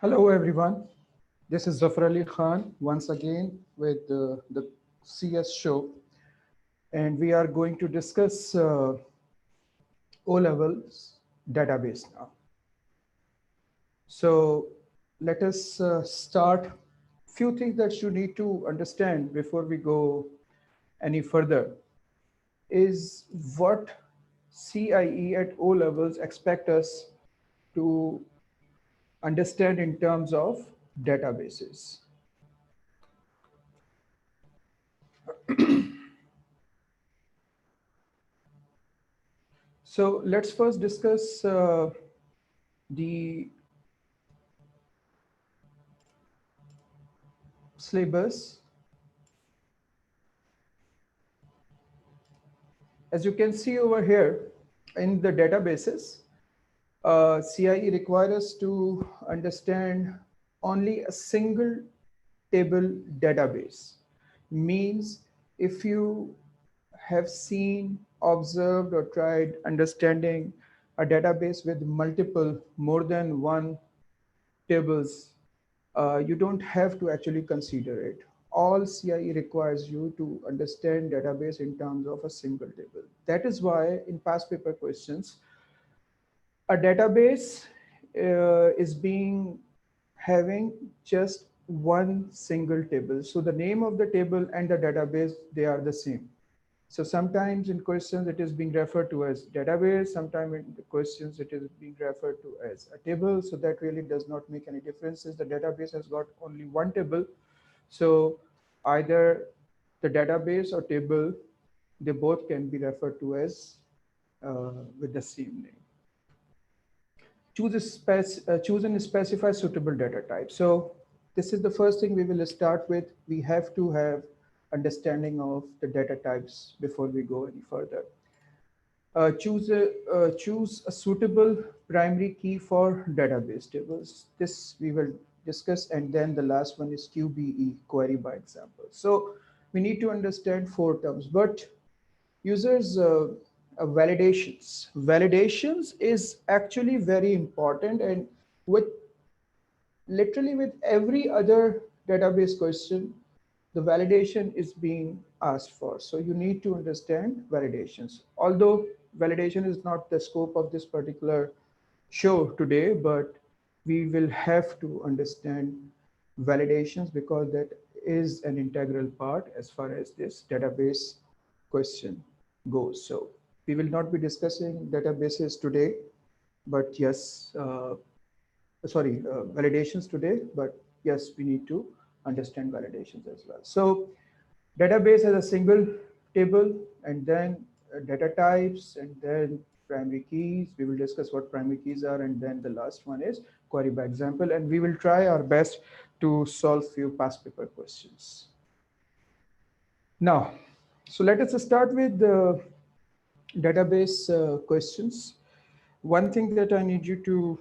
Hello everyone, this is Zafar Khan once again with the CS show, and we are going to discuss O-levels database now. So let us start. Few things that you need to understand before we go any further is what CIE at O levels expect us to understand in terms of databases. So let's first discuss the syllabus. As you can see over here in the databases, CIE requires us to understand only a single table database. Means if you have seen, observed, or tried understanding a database with multiple, more than one tables, you don't have to actually consider it. All CIE requires you to understand database in terms of a single table. That is why in past paper questions, a database is being having just one single table. So the name of the table and the database, they are the same. So sometimes in questions it is being referred to as database, sometimes in the questions it is being referred to as a table. So that really does not make any difference since the database has got only one table. So either the database or table, they both can be referred to as with the same name. Choose and specify suitable data type. So this is the first thing we will start with. We have to have understanding of the data types before we go any further. Choose a suitable primary key for database tables. This we will discuss, and then the last one is QBE, query by example. So we need to understand four terms, but users validations. Validations is actually very important, and with literally with every other database question, the validation is being asked for. So you need to understand validations. Although validation is not the scope of this particular show today, but we will have to understand validations because that is an integral part as far as this database question goes. So we will not be discussing databases today, but yes, validations today, but yes, we need to understand validations as well. So database has a single table, and then data types, and then primary keys. We will discuss what primary keys are, and then the last one is query by example, and we will try our best to solve few past paper questions. Now, so let us start with the database questions. One thing that I need you to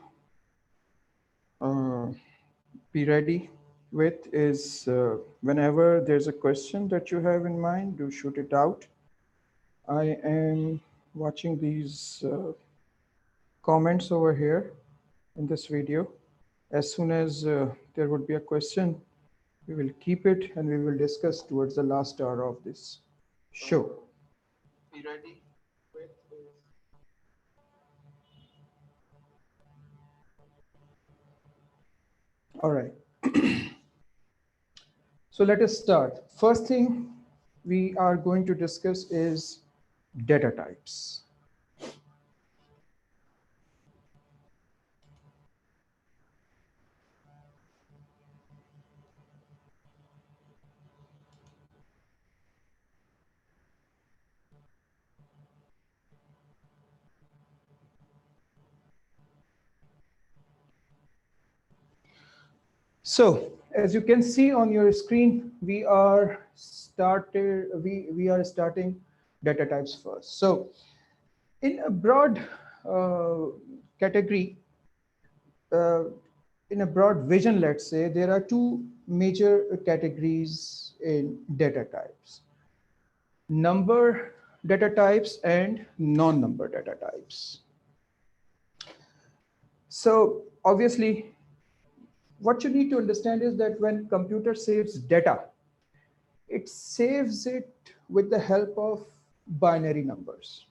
be ready with is whenever there's a question that you have in mind, do shoot it out. I am watching these comments over here in this video. As soon as there would be a question, we will keep it and we will discuss towards the last hour of this show. Be ready with all right. So let us start. First thing we are going to discuss is data types. So as you can see on your screen, we are starting data types first. So in a broad category, uh, in a broad vision, let's say, there are two major categories in data types: number data types and non-number data types. So obviously, what you need to understand is that when computer saves data, it saves it with the help of binary numbers.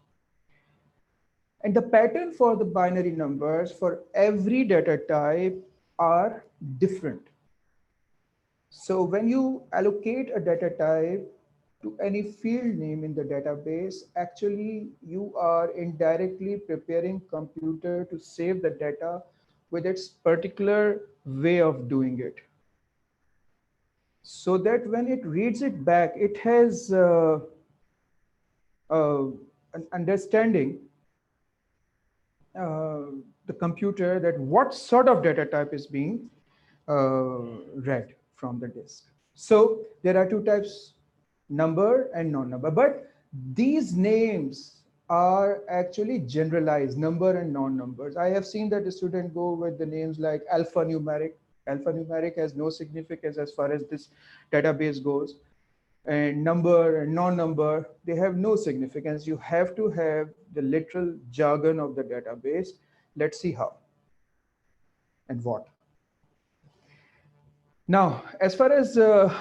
And the pattern for the binary numbers for every data type are different. So when you allocate a data type to any field name in the database, actually you are indirectly preparing computer to save the data with its particular way of doing it. So that when it reads it back, it has an understanding, uh, the computer, that what sort of data type is being read from the disk. So there are two types, number and non-number, but these names are actually generalized, number and non-numbers. I have seen that the student go with the names like alphanumeric. Alphanumeric has no significance as far as this database goes. And number and non-number, they have no significance. You have to have the literal jargon of the database. Let's see how and what. Now, as far as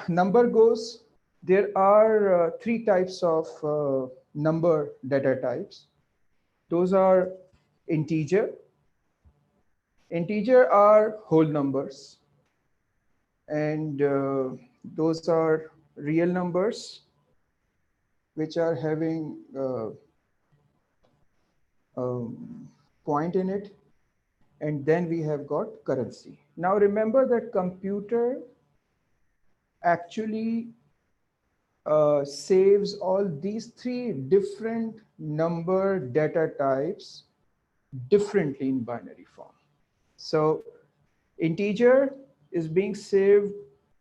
number goes, there are three types of number data types. Those are integer. Integer are whole numbers. And those are real numbers, which are having point in it. And then we have got currency. Now remember that computer actually saves all these three different number data types differently in binary form. So integer is being saved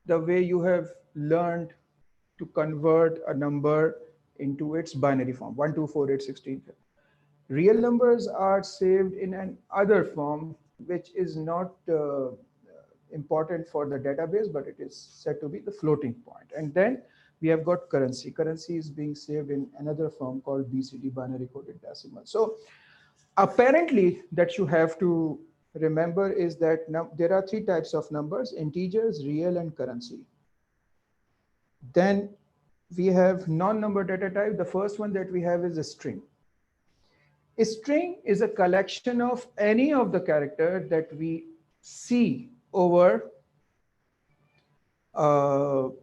the way you have learned to convert a number into its binary form, 1, 2, 4, 8, 16. Real numbers are saved in an other form, which is not important for the database, but it is said to be the floating point. And then we have got currency. Currency is being saved in another form called BCD, binary coded decimal. So apparently that you have to remember is that now there are three types of numbers: integers, real, and currency. Then we have non-number data type. The first one that we have is a string. A string is a collection of any of the characters that we see over the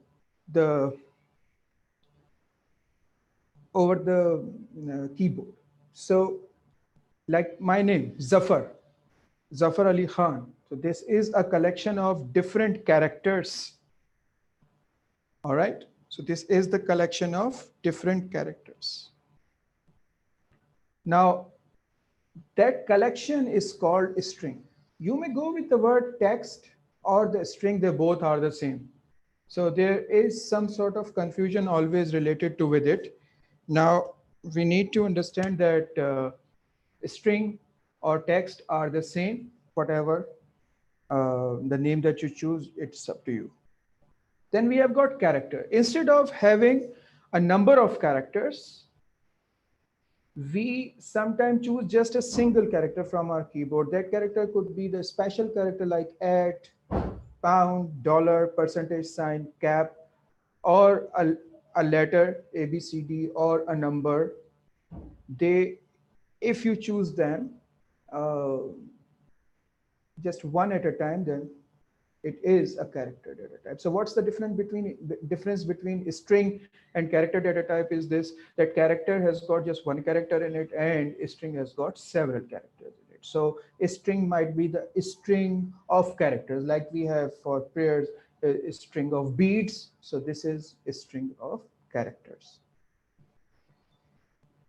keyboard. So like my name, Zafar, Zafar Ali Khan. So this is a collection of different characters. All right. So this is the collection of different characters. Now, that collection is called a string. You may go with the word text or the string, they both are the same. So there is some sort of confusion always related to with it. Now, we need to understand that string or text are the same, whatever the name that you choose, it's up to you. Then we have got character. Instead of having a number of characters, we sometimes choose just a single character from our keyboard. That character could be the special character like at, pound, dollar, percentage sign, cap, or a letter, A, B, C, D, or a number. They, if you choose them just one at a time, then it is a character data type. So what's the difference between string and character data type is this, that character has got just one character in it and string has got several characters in it. So a string might be the string of characters, like we have for prayers a string of beads. So this is a string of characters.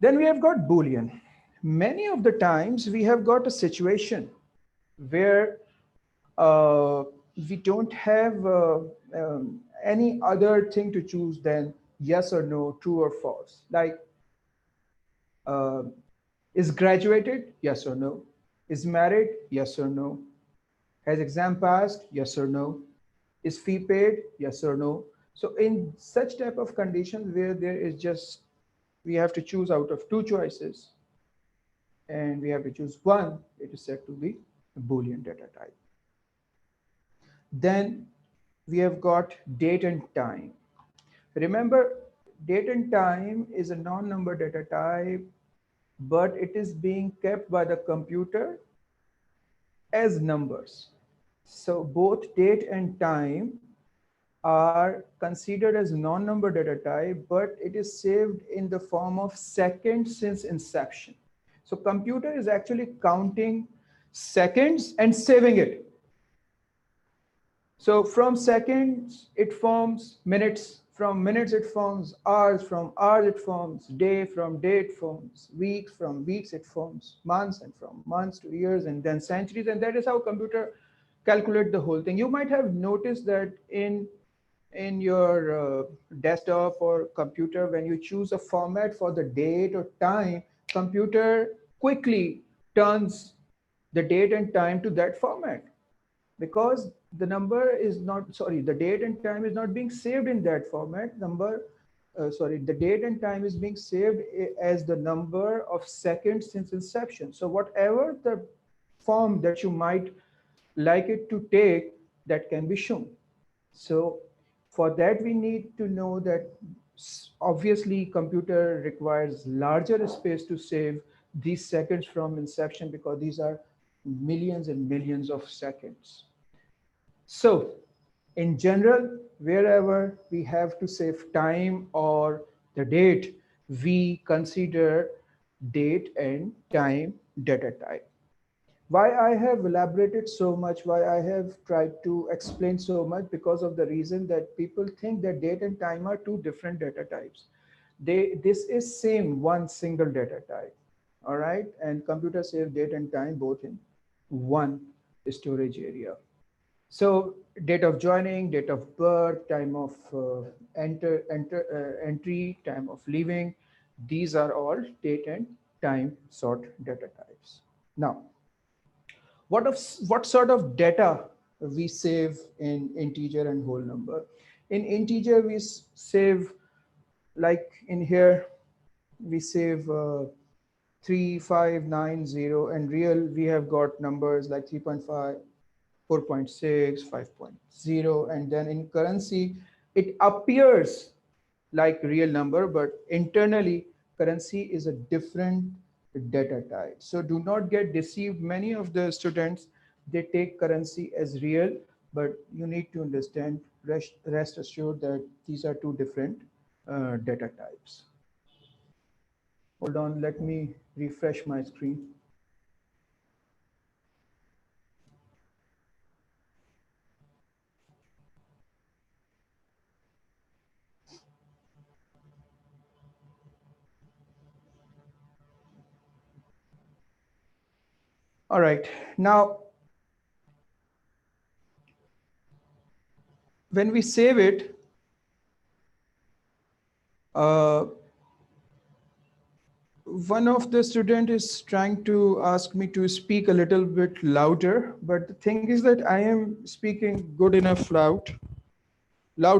Then we have got Boolean. Many of the times we have got a situation where we don't have any other thing to choose than yes or no, true or false. Like, is graduated? Yes or no. Is married? Yes or no. Has exam passed? Yes or no. Is fee paid? Yes or no. So in such type of conditions where there is just, we have to choose out of two choices and we have to choose one, it is said to be a Boolean data type. Then we have got date and time. Remember, date and time is a non-number data type, but it is being kept by the computer as numbers. So both date and time are considered as non-number data type, but it is saved in the form of seconds since inception. So computer is actually counting seconds and saving it. So from seconds, it forms minutes. From minutes, it forms hours. From hours, it forms day. From day, it forms weeks. From weeks, it forms months. And from months to years, and then centuries. And that is how computer calculate the whole thing. You might have noticed that in your desktop or computer, when you choose a format for the date or time, computer quickly turns the date and time to that format, because the number is not, sorry, the date and time is not being saved in that format. The date and time is being saved as the number of seconds since inception. So whatever the form that you might like it to take, that can be shown. So for that, we need to know that obviously computer requires larger space to save these seconds from inception, because these are millions and millions of seconds. So in general, wherever we have to save time or the date, we consider date and time data type. Why I have elaborated so much, why I have tried to explain so much, because of the reason that people think that date and time are two different data types. This is same one single data type, all right? And computer save date and time both in one storage area. So date of joining, date of birth, time of entry, time of leaving, these are all date and time sort data types. Now, what sort of data we save in integer and whole number? In integer, we save, like in here, we save 3590, and real we have got numbers like 3.5, 4.6, 5.0, and then in currency, it appears like real number, but internally currency is a different data type. So do not get deceived. Many of the students, they take currency as real, but you need to understand, rest assured that these are two different data types. Hold on, let me refresh my screen. All right, now when we save it, one of the student is trying to ask me to speak a little bit louder, but the thing is that I am speaking good enough loud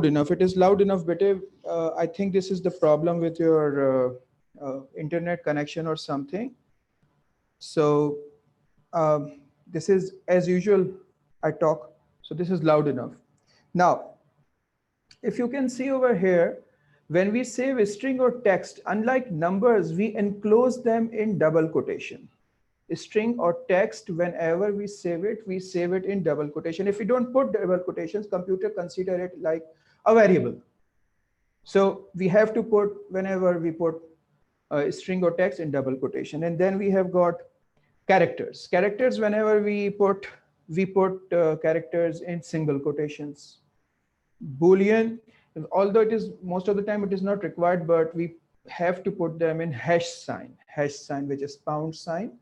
enough. It is loud enough, but I think this is the problem with your internet connection or something. So this is as usual, I talk. So this is loud enough. Now, if you can see over here, when we save a string or text, unlike numbers, we enclose them in double quotation. A string or text, whenever we save it in double quotation. If we don't put double quotations, computer consider it like a variable. So we have to put, whenever we put a string or text, in double quotation. And then we have got characters. Characters, whenever we put characters in single quotations. Boolean, although it is most of the time it is not required, but we have to put them in hash sign, which is pound sign.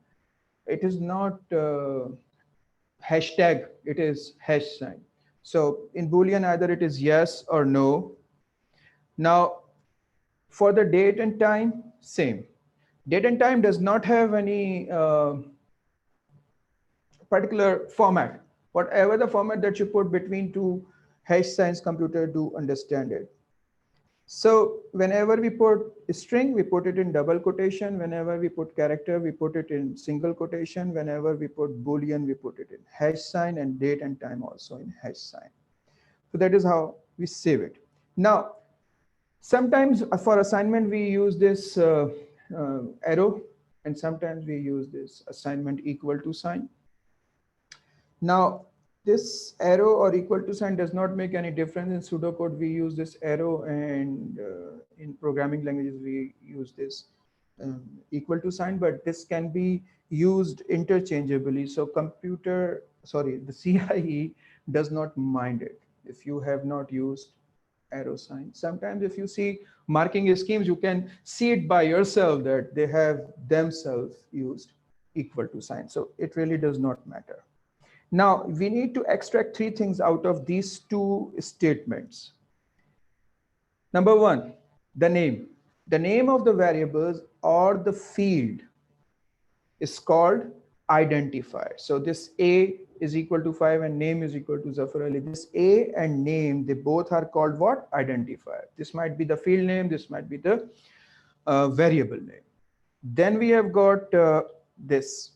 It is not hashtag, it is hash sign. So in Boolean, either it is yes or no. Now for the date and time, same. Date and time does not have any particular format. Whatever the format that you put between two hash signs, computer do understand it. So whenever we put a string, we put it in double quotation. Whenever we put character, we put it in single quotation. Whenever we put Boolean, we put it in hash sign and date and time also in hash sign. So that is how we save it. Now, sometimes for assignment, we use this arrow, and sometimes we use this assignment equal to sign. Now, this arrow or equal to sign does not make any difference in pseudocode. We use this arrow, and in programming languages, we use this equal to sign, but this can be used interchangeably. So the CIE does not mind it if you have not used arrow sign. Sometimes if you see marking schemes, you can see it by yourself that they have themselves used equal to sign. So it really does not matter. Now we need to extract three things out of these two statements. Number one, the name. The name of the variables or the field is called identifier. So this A is equal to 5 and name is equal to Zafar Ali. This A and name, they both are called what? Identifier. This might be the field name, this might be the variable name. Then we have got this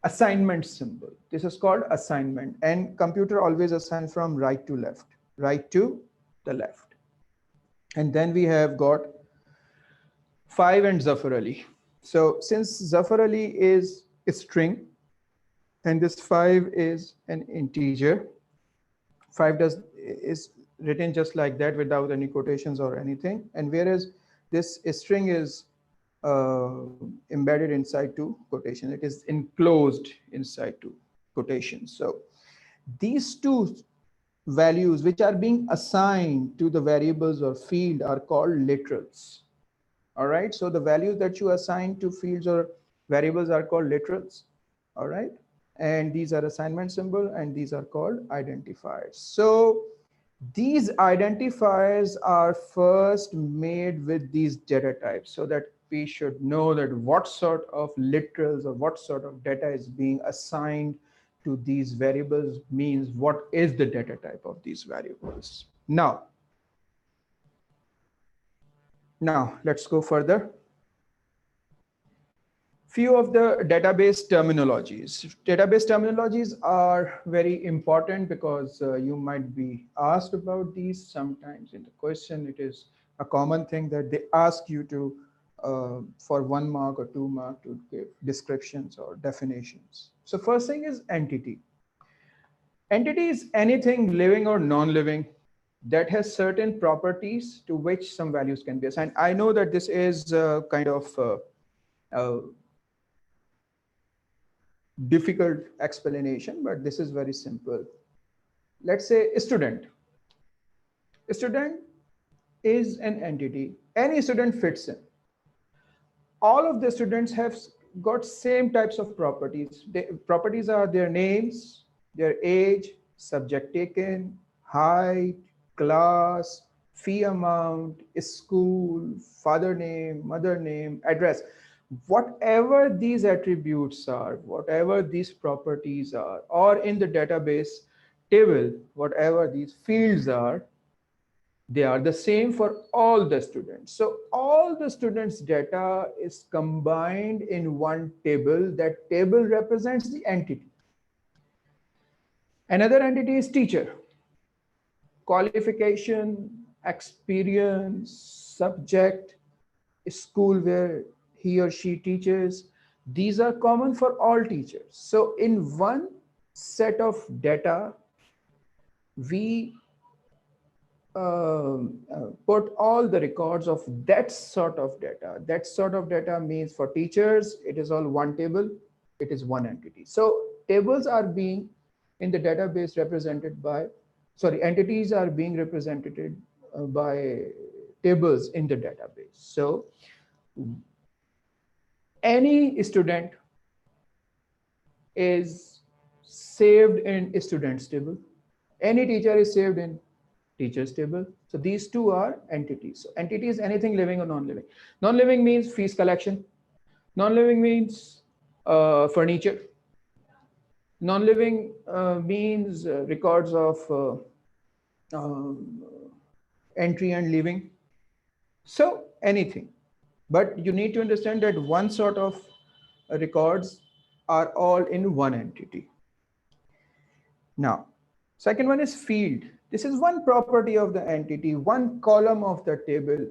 assignment symbol. This is called assignment, and computer always assigns from right to left, right to the left. And then we have got 5 and Zafar Ali. So since Zafar Ali is a string and this 5 is an integer, 5 is written just like that without any quotations or anything. And whereas this string is embedded inside two quotations, it is enclosed inside two quotations. So these two values which are being assigned to the variables or field are called literals. All right, so the values that you assign to fields or variables are called literals. All right, and these are assignment symbol and these are called identifiers. So these identifiers are first made with these data types so that we should know that what sort of literals or what sort of data is being assigned to these variables, means what is the data type of these variables. Now let's go further. Few of the database terminologies. Database terminologies are very important because you might be asked about these sometimes in the question. It is a common thing that they ask you to, for 1 mark or 2 mark, to give descriptions or definitions. So first thing is entity. Entity is anything living or non-living that has certain properties to which some values can be assigned. I know that this is kind of difficult explanation, but this is very simple. Let's say a student. A student is an entity. Any student fits in. All of the students have got same types of properties. The properties are their names, their age, subject taken, height, class, fee amount, school, father name, mother name, address. Whatever these attributes are, whatever these properties are, or in the database table, whatever these fields are, they are the same for all the students. So all the students' data is combined in one table. That table represents the entity. Another entity is teacher. Qualification, experience, subject, school where he or she teaches. These are common for all teachers. So in one set of data, we put all the records of that sort of data. That sort of data means for teachers, it is all one table, it is one entity. So tables are being in the database represented by, entities are being represented by tables in the database. So any student is saved in students table. Any teacher is saved in teachers table. So these two are entities. So entity is anything living or non-living. Non-living means fees collection. Non-living means furniture. Non-living means records of entry and leaving. So anything. But you need to understand that one sort of records are all in one entity. Now, second one is field. This is one property of the entity, one column of the table,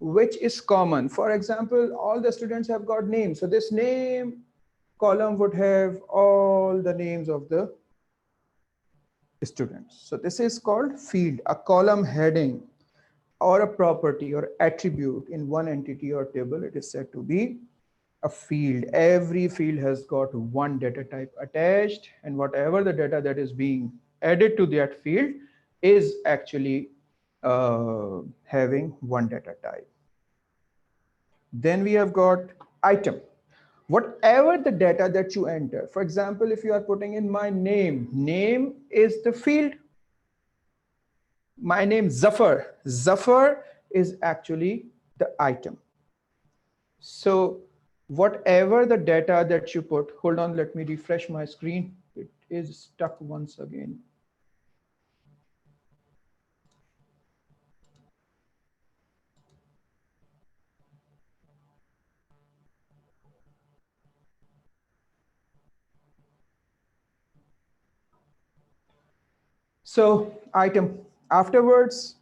which is common. For example, all the students have got names. So this name column would have all the names of the students. So this is called field, a column heading or a property or attribute in one entity or table. It is said to be a field. Every field has got one data type attached, and whatever the data that is being added to that field is actually having one data type. Then we have got item. Whatever the data that you enter, for example, if you are putting in my name, name is the field. My name Zafar. Zafar is actually the item. So whatever the data that you put, hold on, let me refresh my screen. It is stuck once again. So item, afterwards,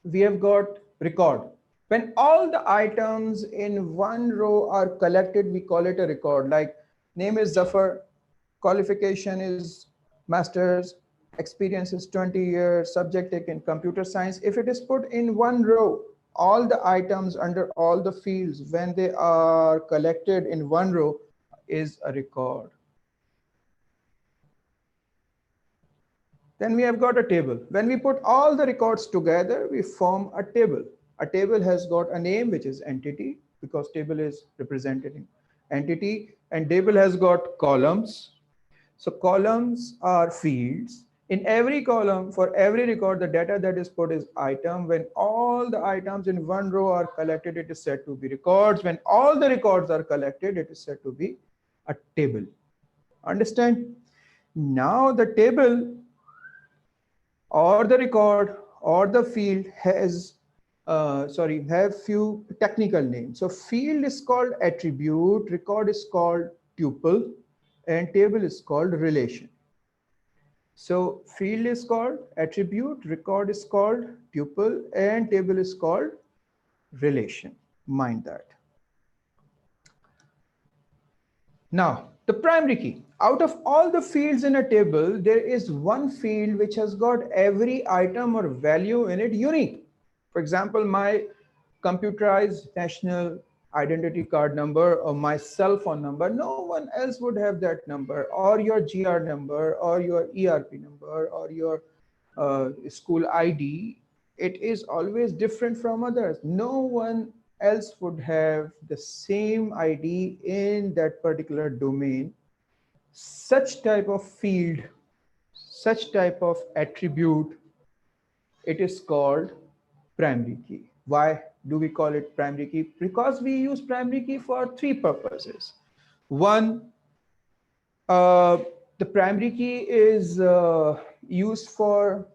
we have got record. When all the items in one row are collected, we call it a record. Like name is Zafar, qualification is master's, experience is 20 years, subject taken computer science. If it is put in one row, all the items under all the fields, when they are collected in one row, is a record. Then we have got a table. When we put all the records together, we form a table. A table has got a name, which is entity, because table is representing entity, and table has got columns. So columns are fields. In every column, for every record, the data that is put is item. When all the items in one row are collected, it is said to be records. When all the records are collected, it is said to be a table. Understand? Now the table or the record or the field has have few technical names. So field is called attribute, record is called tuple, and table is called relation. So field is called attribute, record is called tuple, and table is called relation. Mind that. Now, the primary key. Out of all the fields in a table, there is one field which has got every item or value in it unique. For example, my computerized national identity card number or my cell phone number, no one else would have that number, or your GR number, or your ERP number, or your school ID. It is always different from others. No one else would have the same ID in that particular domain. Such type of field, such type of attribute, it is called primary key. Why do we call it primary key? Because we use primary key for three purposes. One, uh, the primary key is used for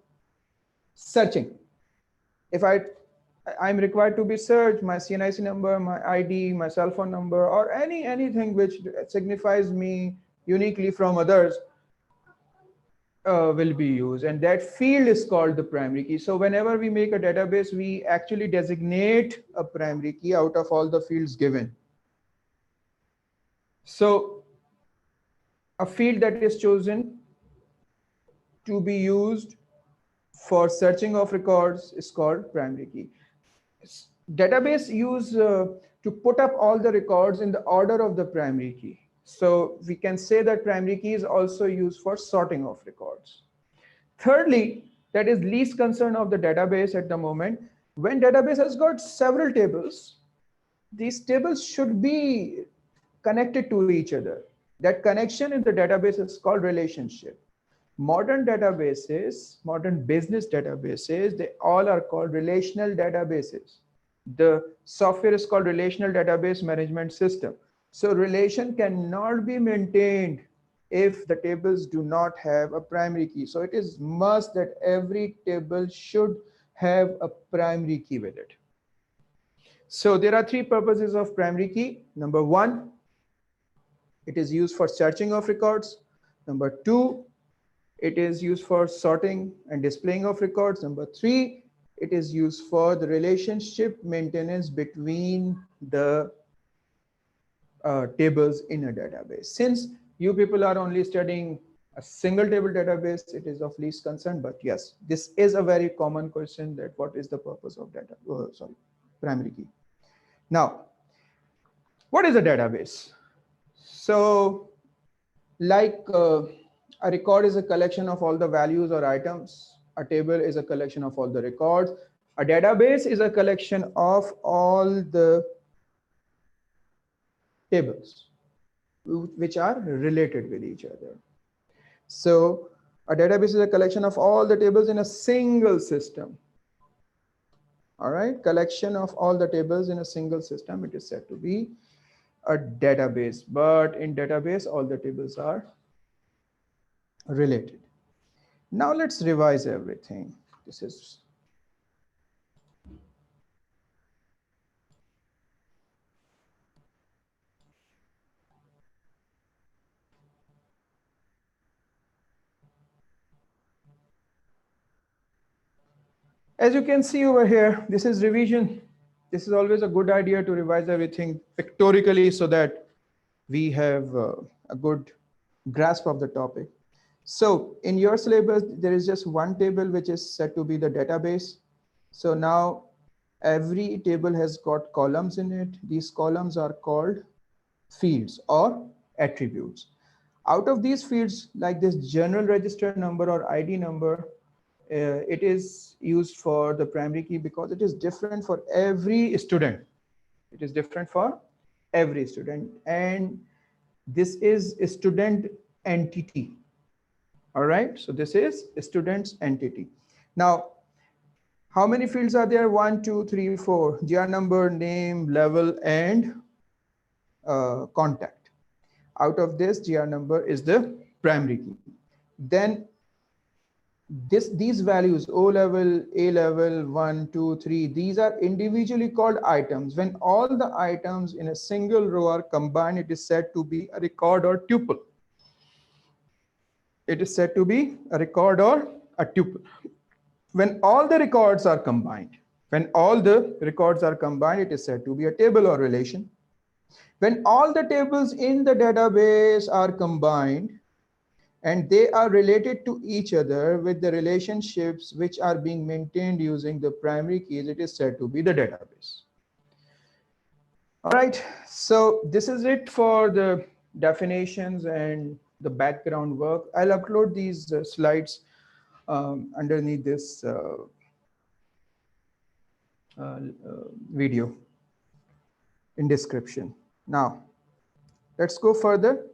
searching. If I'm required to be searched, my CNIC number, my ID, my cell phone number, or anything which signifies me uniquely from others will be used, and that field is called the primary key. So whenever we make a database, we actually designate a primary key out of all the fields given. So a field that is chosen to be used for searching of records is called primary key. Database use to put up all the records in the order of the primary key. So we can say that primary key is also used for sorting of records. Thirdly, that is least concern of the database at the moment. When database has got several tables, these tables should be connected to each other. That connection in the database is called relationship. Modern databases, modern business databases, they all are called relational databases. The software is called relational database management system. So relation cannot be maintained if the tables do not have a primary key. So it is must that every table should have a primary key with it. So there are three purposes of primary key. Number one, it is used for searching of records. Number two, It is used for sorting and displaying of records. Number three, it is used for the relationship maintenance between the tables in a database. Since you people are only studying a single table database, it is of least concern. But yes, this is a very common question, that what is the purpose of primary key. Now, what is a database? So like a record is a collection of all the values or items. A table is a collection of all the records. A database is a collection of all the tables which are related with each other. So a database is a collection of all the tables in a single system. All right, collection of all the tables in a single system. It is said to be a database, but in database, all the tables are related. Now let's revise everything. This is as you can see over here, this is revision. This is always a good idea to revise everything pictorially so that we have a good grasp of the topic. So in your syllabus, there is just one table which is said to be the database. So now every table has got columns in it. These columns are called fields or attributes. Out of these fields, like this general register number or ID number, it is used for the primary key because it is different for every student. It is different for every student. And this is a student entity. All right, so this is a student's entity. Now, how many fields are there? 1, 2, 3, 4. GR number, name, level, and contact. Out of this, GR number is the primary key. Then these values, O level, A level, 1, 2, 3, these are individually called items. When all the items in a single row are combined, it is said to be a record or tuple. It is said to be a record or a tuple. When all the records are combined, it is said to be a table or relation. When all the tables in the database are combined and they are related to each other with the relationships which are being maintained using the primary keys, it is said to be the database. All right, so this is it for the definitions and the background work. I'll upload these slides underneath this video in description. Now, let's go further.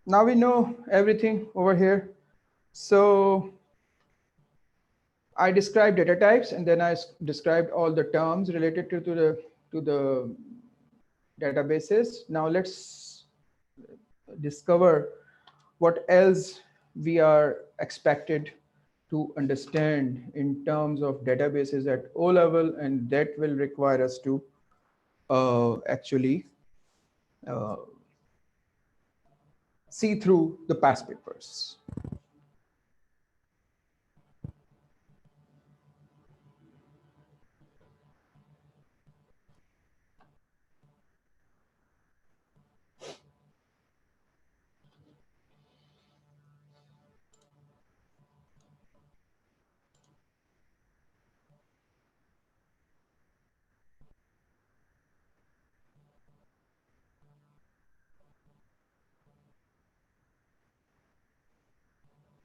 Now we know everything over here. So I described data types, and then I described all the terms related to the databases. Now let's discover what else we are expected to understand in terms of databases at O level, and that will require us to actually see through the past papers.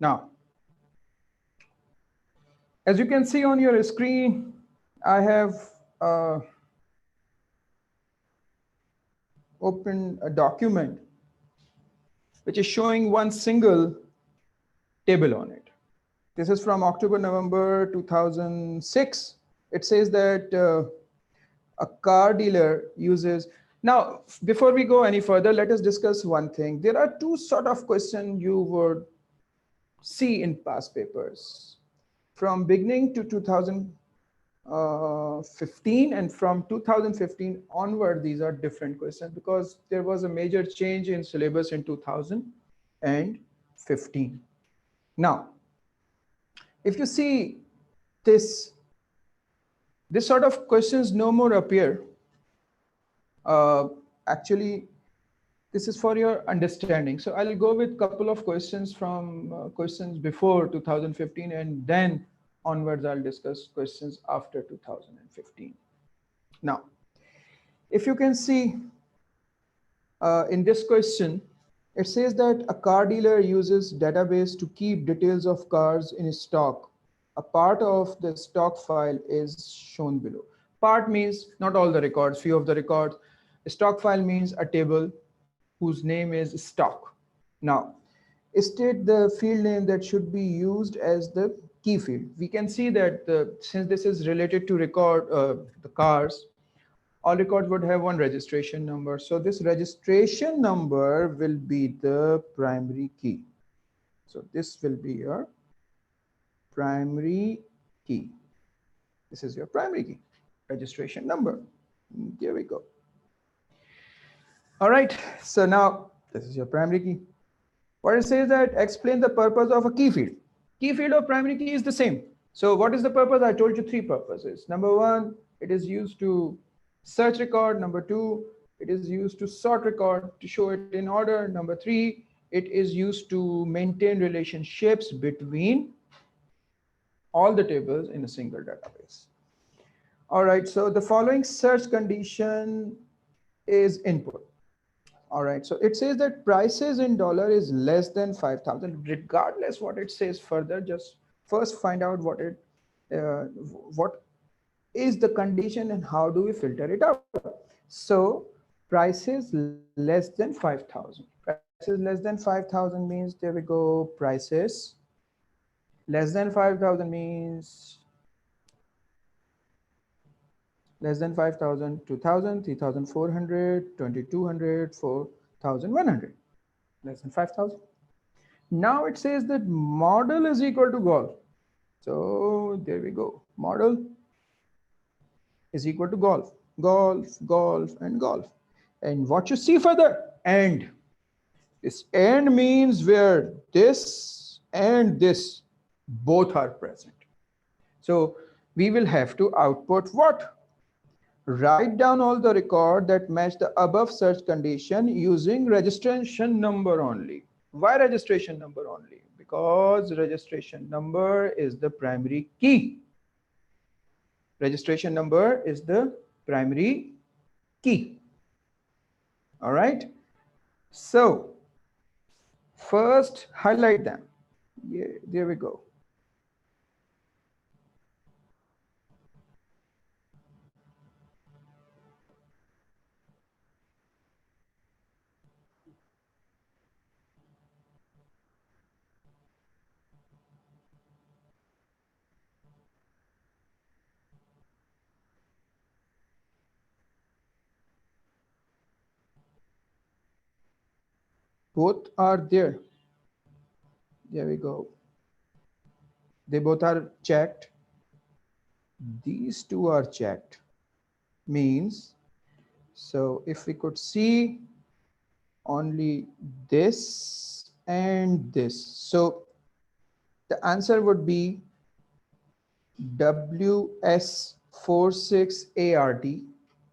Now, as you can see on your screen, I have opened a document which is showing one single table on it. This is from October, November 2006. It says that a car dealer uses. Now, before we go any further, let us discuss one thing. There are two sort of questions you would see in past papers. From beginning to 2005, 15, and from 2015 onward, these are different questions because there was a major change in syllabus in 2015. Now, if you see this, this sort of questions no more appear. Actually, this is for your understanding. So I'll go with a couple of questions from questions before 2015, and then onwards I'll discuss questions after 2015. Now, if you can see in this question, it says that a car dealer uses database to keep details of cars in stock. A part of the stock file is shown below. Part means not all the records, few of the records. A stock file means a table whose name is stock. Now, state the field name that should be used as the key field. We can see that since this is related to record the cars, all records would have one registration number. So this registration number will be the primary key. So this will be your primary key. This is your primary key, registration number. There we go. All right, so now this is your primary key. What it says that explain the purpose of a key field. Key field of primary key is the same. So what is the purpose? I told you three purposes. Number one, it is used to search record. Number two, it is used to sort record to show it in order. Number three, it is used to maintain relationships between all the tables in a single database. All right, so the following search condition is input. All right, so it says that prices in dollar is less than 5,000. Regardless what it says further, just first find out what is the condition and how do we filter it out. So prices less than 5,000. Prices less than 5,000 means, there we go, prices less than 5,000 means less than 5,000, 2,000, 3,400, 2,200, 4,100, less than 5,000. Now it says that model is equal to golf. So there we go. Model is equal to golf, golf, golf, and golf. And what you see further, and this and means where this and this both are present. So we will have to output what? Write down all the record that match the above search condition using registration number only. Why registration number only? Because registration number is the primary key. Registration number is the primary key. All right. So first highlight them. Yeah, there we go. Both are there. There we go. They both are checked. These two are checked. Means, so if we could see only this and this. So the answer would be WS46ART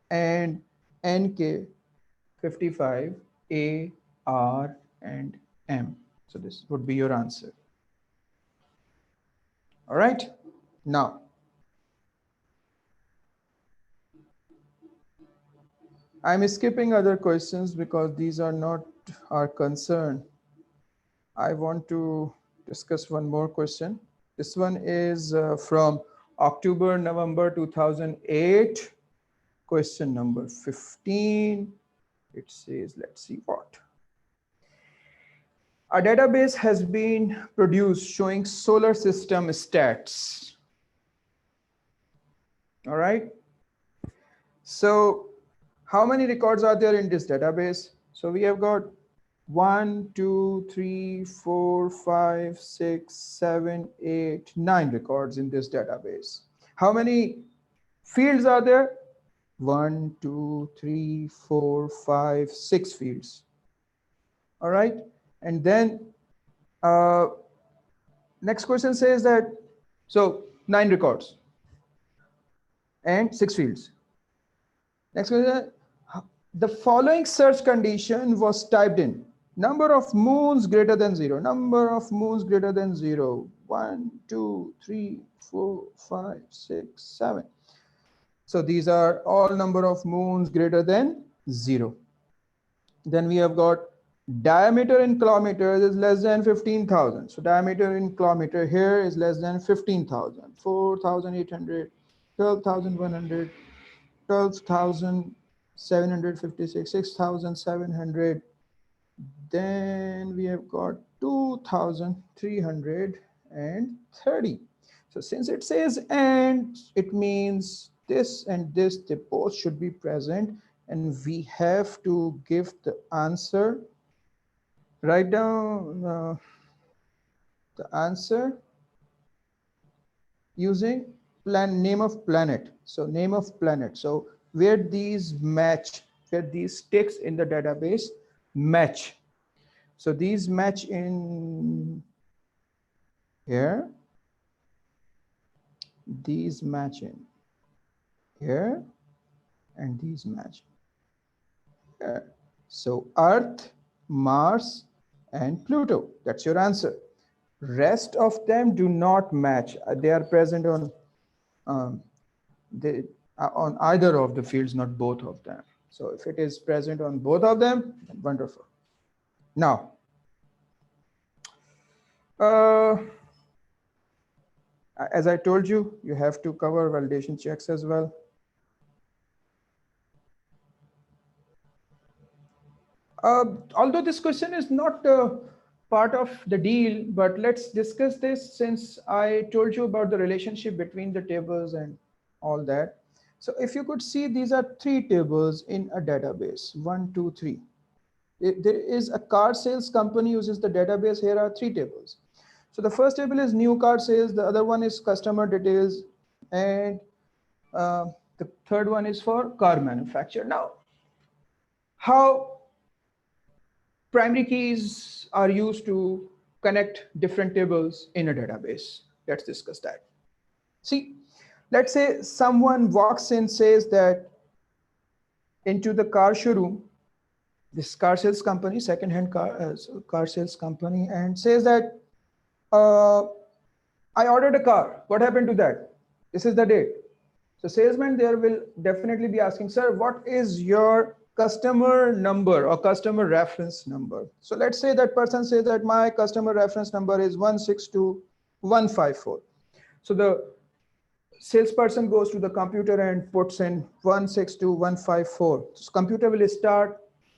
and NK55AR and M. So this would be your answer. All right. Now, I'm skipping other questions because these are not our concern. I want to discuss one more question. This one is from October, November 2008. Question number 15. It says, let's see what. A database has been produced showing solar system stats. All right. So how many records are there in this database? So we have got 1, 2, 3, 4, 5, 6, 7, 8, 9 records in this database. How many Fields are there. 1, 2, 3, 4, 5, 6 fields. All right. And then next question says that, so 9 records and 6 fields. Next question, the following search condition was typed in. Number of moons greater than 0. Number of moons greater than 0. 1, 2, 3, 4, 5, 6, 7. So these are all number of moons greater than 0. Then we have got diameter in kilometers is less than 15,000. So diameter in kilometer here is less than 15,000. 4,800, 12,100, 12,756, 6,700. Then we have got 2,330. So since it says and, it means this and this, they both should be present, and we have to give the answer. Write down the answer using name of planet. So name of planet. So where these match, where these ticks in the database match. So these match in here. These match in here, and these match here. So Earth, Mars, and Pluto. That's your answer. Rest of them do not match. They are present on on either of the fields, not both of them. So if it is present on both of them, wonderful. Now, as I told you, you have to cover validation checks as well. Although this question is not part of the deal, but let's discuss this since I told you about the relationship between the tables and all that. So if you could see, these are 3 tables in a database, 1, 2, 3. There is a car sales company uses the database. Here are 3 tables. So the first table is new car sales, the other one is customer details, and the third one is for car manufacturer. Now, how primary keys are used to connect different tables in a database. Let's discuss that. See, let's say someone walks in, says that into the car showroom, this car sales company, second-hand car sales company, and says that I ordered a car. What happened to that? This is the date. So salesman there will definitely be asking, sir, what is your customer number or customer reference number? So let's say that person says that my customer reference number is 162154. So the salesperson goes to the computer and puts in 162154. So computer will start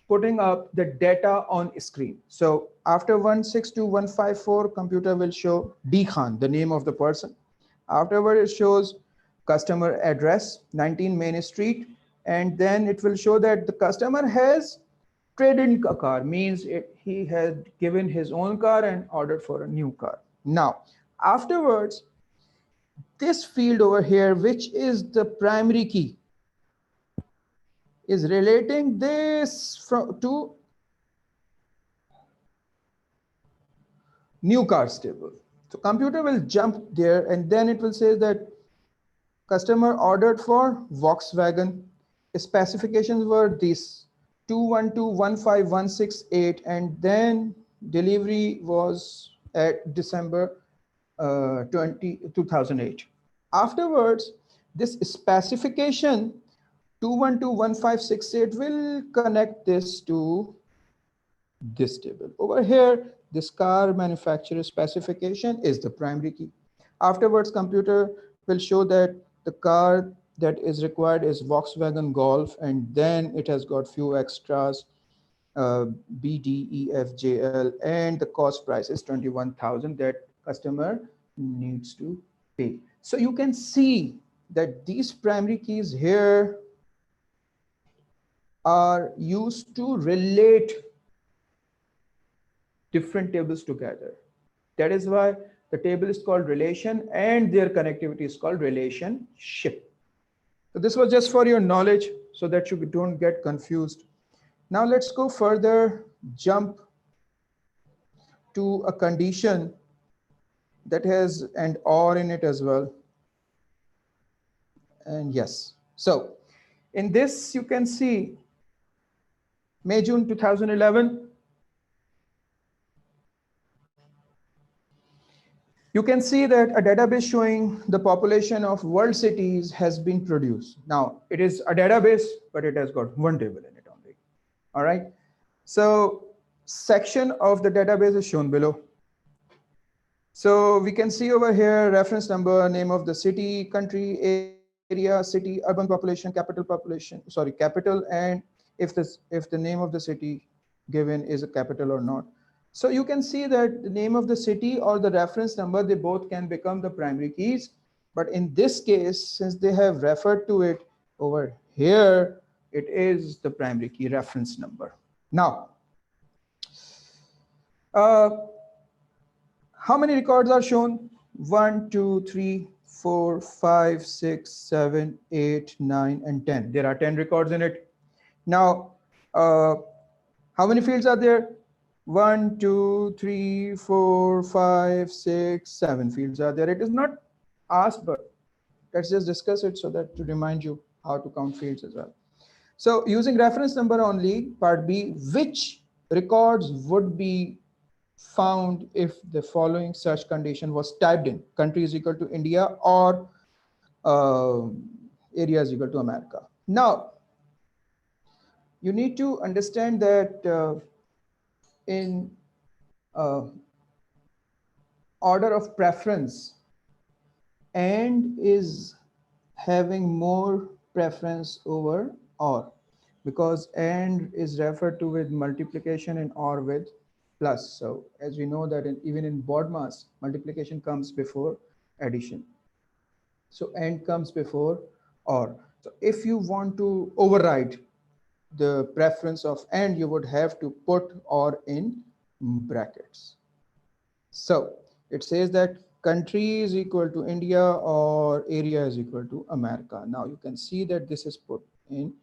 putting up the data on screen. So after 162154, computer will show D Khan, the name of the person. Afterward, it shows customer address, 19 Main Street, and then it will show that the customer has traded a car, means he had given his own car and ordered for a new car. Now, afterwards, this field over here, which is the primary key, is relating this to new cars table. So computer will jump there, and then it will say that customer ordered for Volkswagen. Specifications were these 212-15168, and then delivery was at December 2008. Afterwards, this specification 212-1568 will connect this to this table. Over here, this car manufacturer specification is the primary key. Afterwards, computer will show that the car that is required is Volkswagen Golf, and then it has got few extras, B, D, E, F, J, L, and the cost price is 21,000 that customer needs to pay. So you can see that these primary keys here are used to relate different tables together. That is why the table is called relation and their connectivity is called relationship. So this was just for your knowledge so that you don't get confused. Now let's go further, jump to a condition that has and or in it as well. And yes, so in this you can see May, June 2011. You can see that a database showing the population of world cities has been produced. Now, it is a database, but it has got one table in it only. All right. So, section of the database is shown below. So, we can see over here reference number, name of the city, country, area, city, urban population, capital, and if the name of the city given is a capital or not. So you can see that the name of the city or the reference number, they both can become the primary keys. But in this case, since they have referred to it over here, it is the primary key reference number. Now, uh, how many records are shown? 1, 2, 3, 4, 5, 6, 7, 8, 9, and 10. There are 10 records in it. Now, how many fields are there? 1, 2, 3, 4, 5, 6, 7 fields are there. It is not asked, but let's just discuss it so that to remind you how to count fields as well. So using reference number only, part B, which records would be found if the following search condition was typed in? Country is equal to India or area is equal to America. Now, you need to understand that in order of preference, and is having more preference over or, because and is referred to with multiplication and or with plus. So as we know that even in BODMAS, multiplication comes before addition. So and comes before or. So if you want to override the preference of and, you would have to put or in brackets. So it says that country is equal to India or area is equal to America. Now you can see that this is put in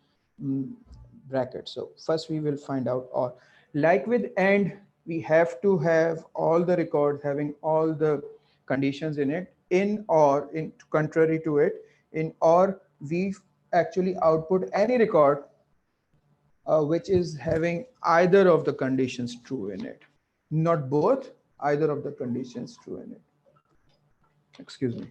brackets. So first we will find out or. Like with and, we have to have all the records having all the conditions in it. In or, in contrary to it, in or we actually output any record which is having either of the conditions true in it. Not both, either of the conditions true in it. Excuse me.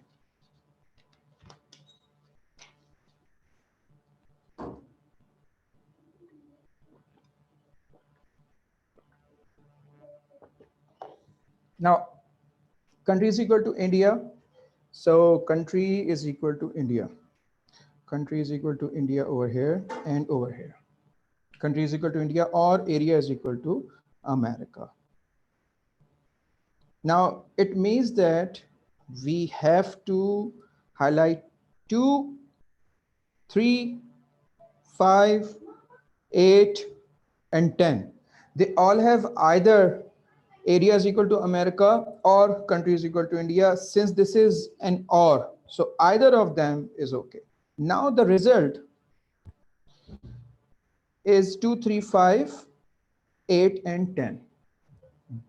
Now, country is equal to India. So country is equal to India. Country is equal to India over here and over here. Country is equal to India or area is equal to America. Now, it means that we have to highlight 2, 3, 5, 8, and 10. They all have either area is equal to America or country is equal to India, since this is an or. So either of them is okay. Now the result is 2, 3, 5, 8, and 10.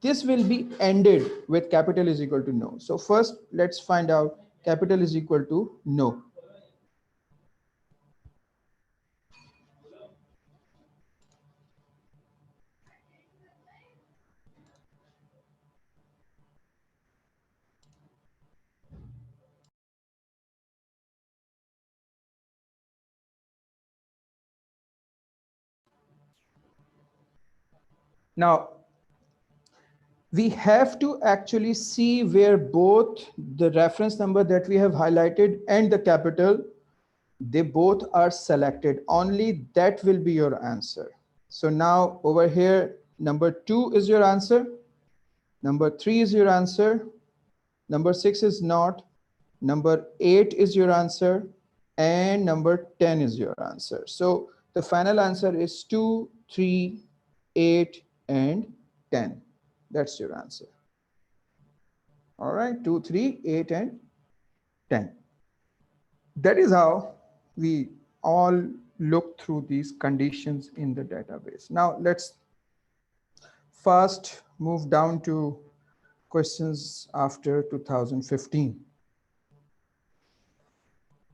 This will be ended with capital is equal to no. So first, let's find out capital is equal to no. Now, we have to actually see where both the reference number that we have highlighted and the capital, they both are selected. Only that will be your answer. So now over here, number 2 is your answer. Number 3 is your answer. Number 6 is not. Number 8 is your answer. And number 10 is your answer. So the final answer is 2, 3, 8, and 10. That's your answer. All right, 2, 3, 8, and 10. That is how we all look through these conditions in the database. Now let's first move down to questions after 2015.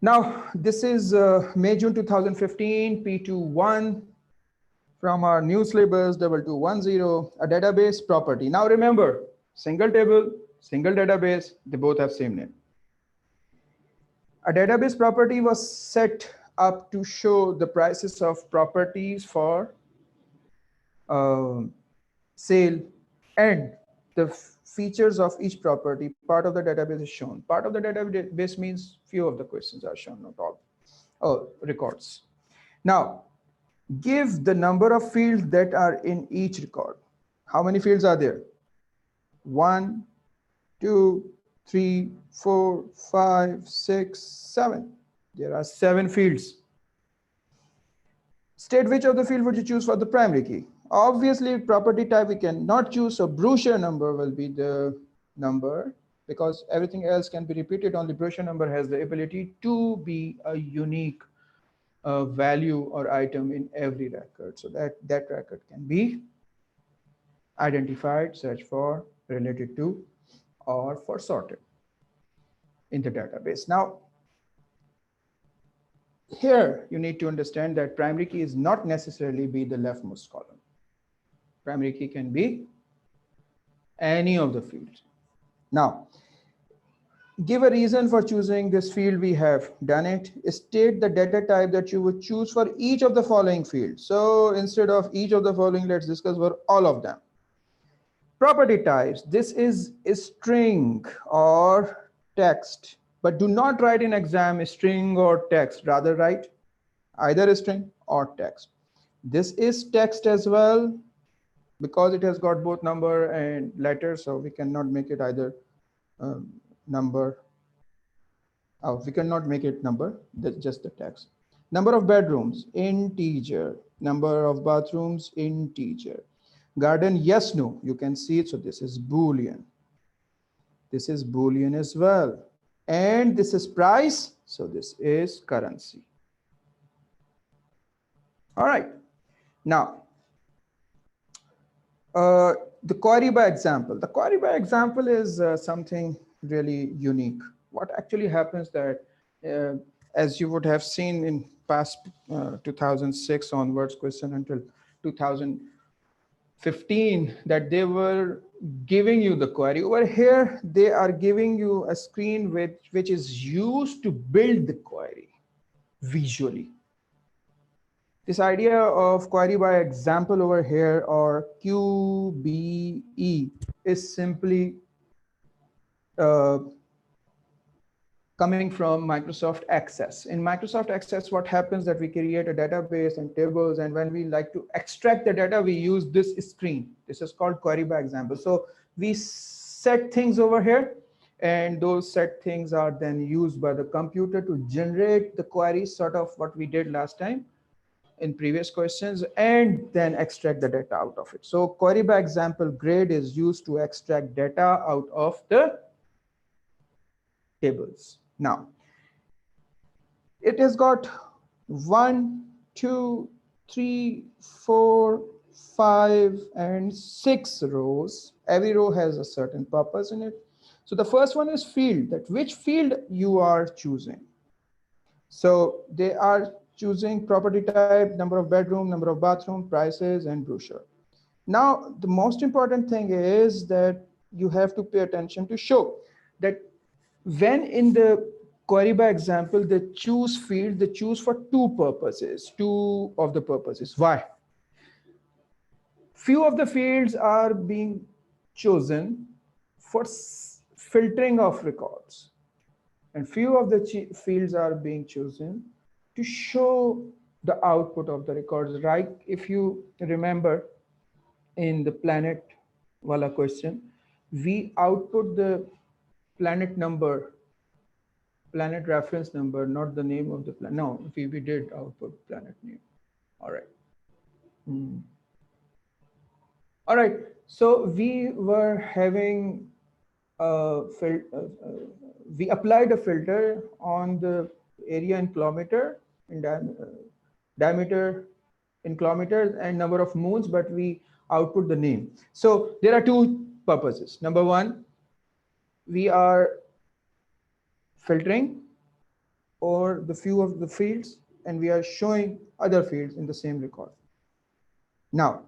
Now this is May, June 2015, P21 from our new syllabus 2210, a database property. Now remember, single table, single database, they both have same name. A database property was set up to show the prices of properties for sale, and the features of each property. Part of the database is shown. Part of the database means few of the questions are shown, not all. Oh, records. Now, give the number of fields that are in each record. How many fields are there? 1, 2, 3, 4, 5, 6, 7. There are 7 fields. State which of the field would you choose for the primary key? Obviously, property type we cannot choose, so brochure number will be the number, because everything else can be repeated. Only brochure number has the ability to be a unique value or item in every record, so that record can be identified, searched for, related to, or for sorted in the database. Now, here you need to understand that primary key is not necessarily be the leftmost column. Primary key can be any of the fields. Now, give a reason for choosing this field. We have done it. State the data type that you would choose for each of the following fields. So instead of each of the following, let's discuss for all of them. Property types. This is a string or text, but do not write in exam string or text. Rather write either a string or text. This is text as well, because it has got both number and letter, so we cannot make it either number. Oh, we cannot make it number, that's just the text. Number of bedrooms, integer. Number of bathrooms, integer. Garden, yes, no, you can see it, so this is Boolean. This is Boolean as well. And this is price, so this is currency. All right, now, the query by example. The query by example is something really unique. What actually happens that, as you would have seen in past 2006 onwards question until 2015, that they were giving you the query. Over here, they are giving you a screen which is used to build the query visually. This idea of query by example over here, or QBE, is simply coming from Microsoft Access. In Microsoft Access, what happens that we create a database and tables, and when we like to extract the data, we use this screen. This is called query by example. So we set things over here, and those set things are then used by the computer to generate the query, sort of what we did last time in previous questions, and then extract the data out of it. So query by example grade is used to extract data out of the tables. Now, it has got 1, 2, 3, 4, 5, and 6 rows. Every row has a certain purpose in it. So the first one is field, that which field you are choosing. So they are choosing property type, number of bedroom, number of bathroom, prices, and brochure. Now, the most important thing is that you have to pay attention to show that when in the query by example, the choose field, they choose for two purposes, two of the purposes. Why? Few of the fields are being chosen for filtering of records, and few of the fields are being chosen to show the output of the records. Right? If you remember in the planet wala question, we output the planet number, planet reference number, not the name of the planet. No, we did output planet name. All right. All right. So we were having we applied a filter on the area in kilometer in diameter in kilometers, and number of moons, but we output the name. So there are two purposes. Number one, we are filtering or the few of the fields, and we are showing other fields in the same record. Now,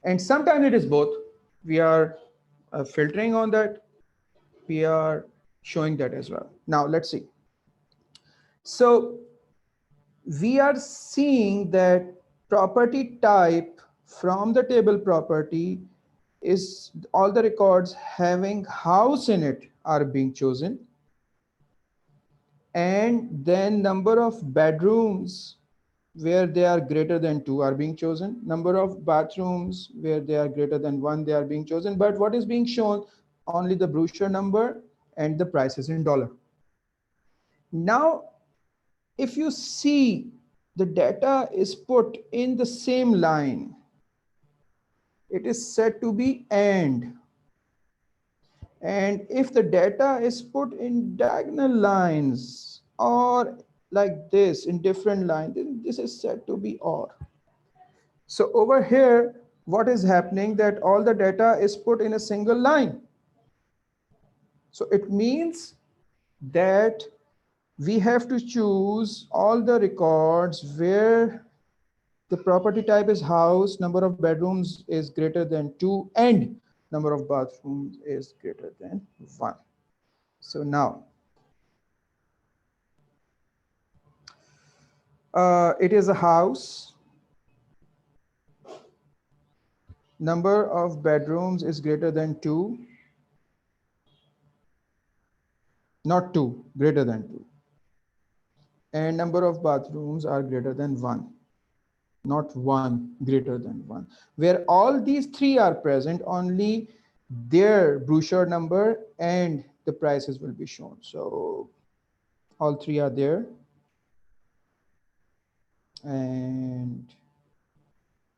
and sometimes it is both. We are filtering on that, we are showing that as well. Now let's see. So we are seeing that property type from the table property is all the records having house in it are being chosen, and then number of bedrooms where they are greater than 2 are being chosen, number of bathrooms where they are greater than 1 they are being chosen, but what is being shown? Only the brochure number and the prices in dollar. Now if you see, the data is put in the same line, it is said to be and if the data is put in diagonal lines or like this in different lines, then this is said to be or. So over here, what is happening that all the data is put in a single line. So it means that we have to choose all the records where the property type is house, number of bedrooms is greater than 2, and number of bathrooms is greater than 1. So now, it is a house. Number of bedrooms is greater than 2. Not 2, greater than 2. And number of bathrooms are greater than 1. Not 1, greater than 1. Where all these three are present, only their brochure number and the prices will be shown. So all three are there. And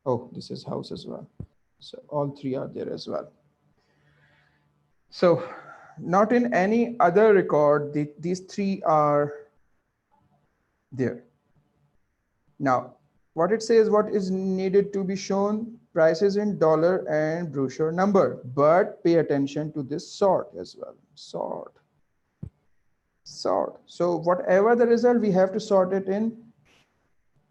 oh, this is house as well. So all three are there as well. So not in any other record, these three are there. Now, what it says, what is needed to be shown? Prices in dollar and brochure number, but pay attention to this sort as well. Sort. So whatever the result, we have to sort it in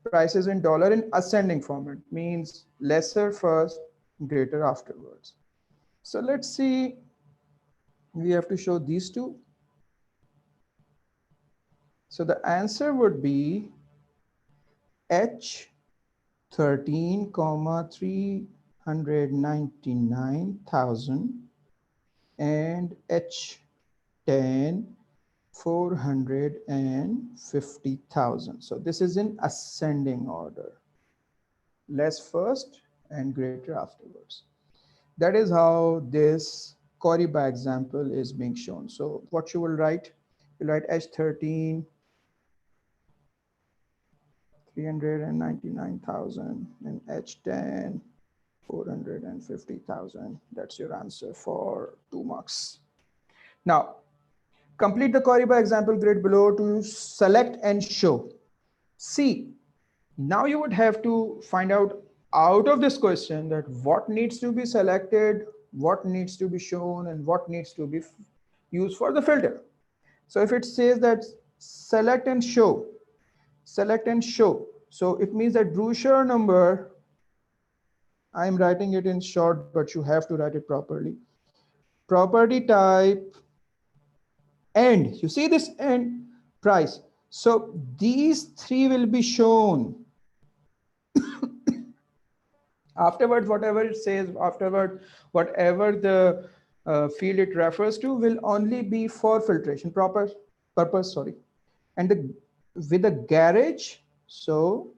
prices in dollar in ascending format, means lesser first, greater afterwards. So let's see, we have to show these two. So the answer would be H 13,399,000 and H 10 450,000. So this is in ascending order, less first and greater afterwards. That is how this query by example is being shown. So what you will write, you'll write H13 399,000 and H10 450,000. That's your answer for 2 marks. Now complete the query by example grid below to select and show. See, now you would have to find out of this question that what needs to be selected, what needs to be shown, and what needs to be used for the filter. So if it says that select and show, select and show, so it means that brochure number, I'm writing it in short, but you have to write it properly. Property type, and you see this and price. So these three will be shown. Afterwards, whatever it says, afterward, whatever the field it refers to will only be for filtration purpose, sorry. And with a garage, so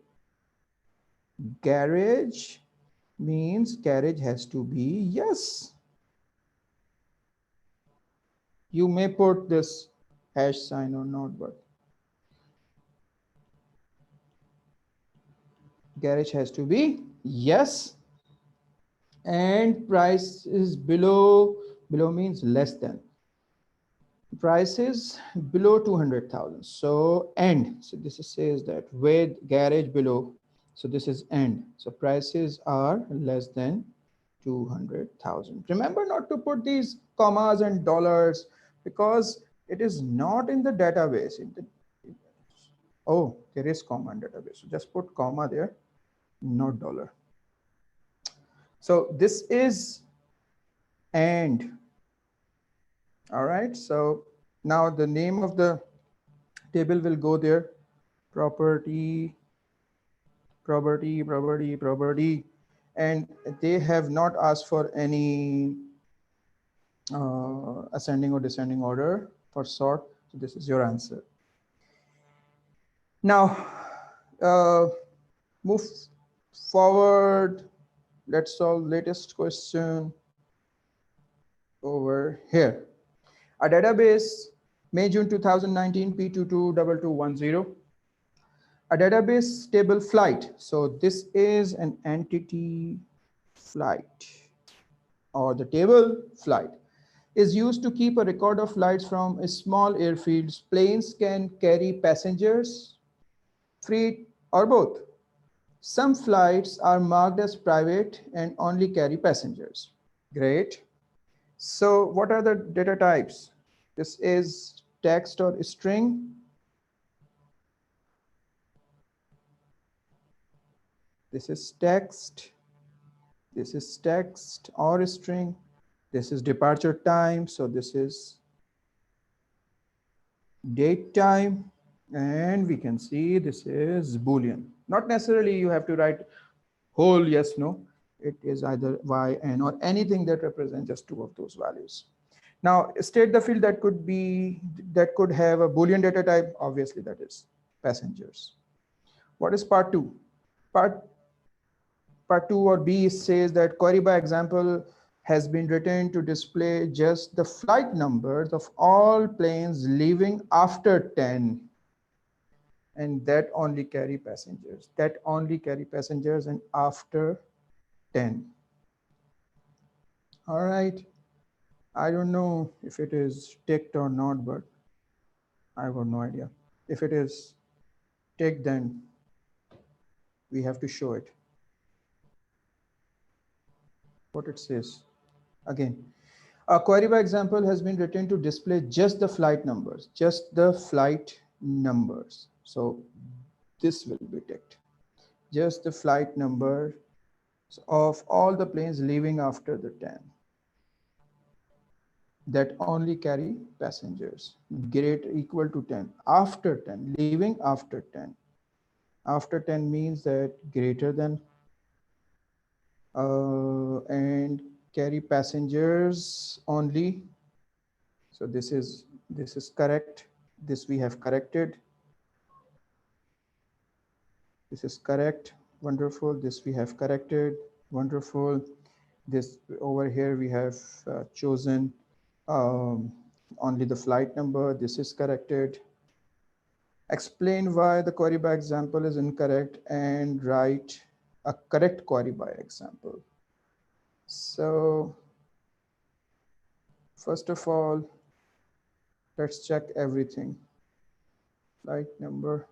garage means garage has to be yes. You may put this hash sign or not, but garage has to be yes. And price is below means less than. Price is below 200,000. So end. So this says that with garage below. So this is end. So prices are less than 200,000. Remember not to put these commas and dollars because it is not in the database. Oh, there is comma in database. So just put comma there, not dollar. So this is and. All right. So now the name of the table will go there. Property, property. And they have not asked for any ascending or descending order for sort. So this is your answer. Now, move forward. Let's solve latest question over here. A database, May, June 2019, P222210. A database table flight. So this is an entity flight or the table flight is used to keep a record of flights from small airfields. Planes can carry passengers, freight, or both. Some flights are marked as private and only carry passengers. Great. So what are the data types? This is text or string. This is text. This is text or string. This is departure time. So this is date time. And we can see this is Boolean. Not necessarily you have to write whole yes, no. It is either y, n, or anything that represents just two of those values. Now state the field that could have a Boolean data type. Obviously that is passengers. What is part two? Part two or B says that query by example has been written to display just the flight numbers of all planes leaving after 10. And that only carry passengers. That only carry passengers and after 10. All right. I don't know if it is ticked or not, but I got no idea. If it is ticked, then we have to show it. What it says. Again, a query by example has been written to display just the flight numbers, just the flight numbers. So this will be ticked. Just the flight number of all the planes leaving after the 10 that only carry passengers, greater equal to 10, after 10, leaving after 10. After 10 means that greater than and carry passengers only. So this is correct. This we have corrected. This is correct. Wonderful. This we have corrected. Wonderful. This over here we have chosen only the flight number. This is corrected. Explain why the query by example is incorrect and write a correct query by example. So first of all, let's check everything. Flight number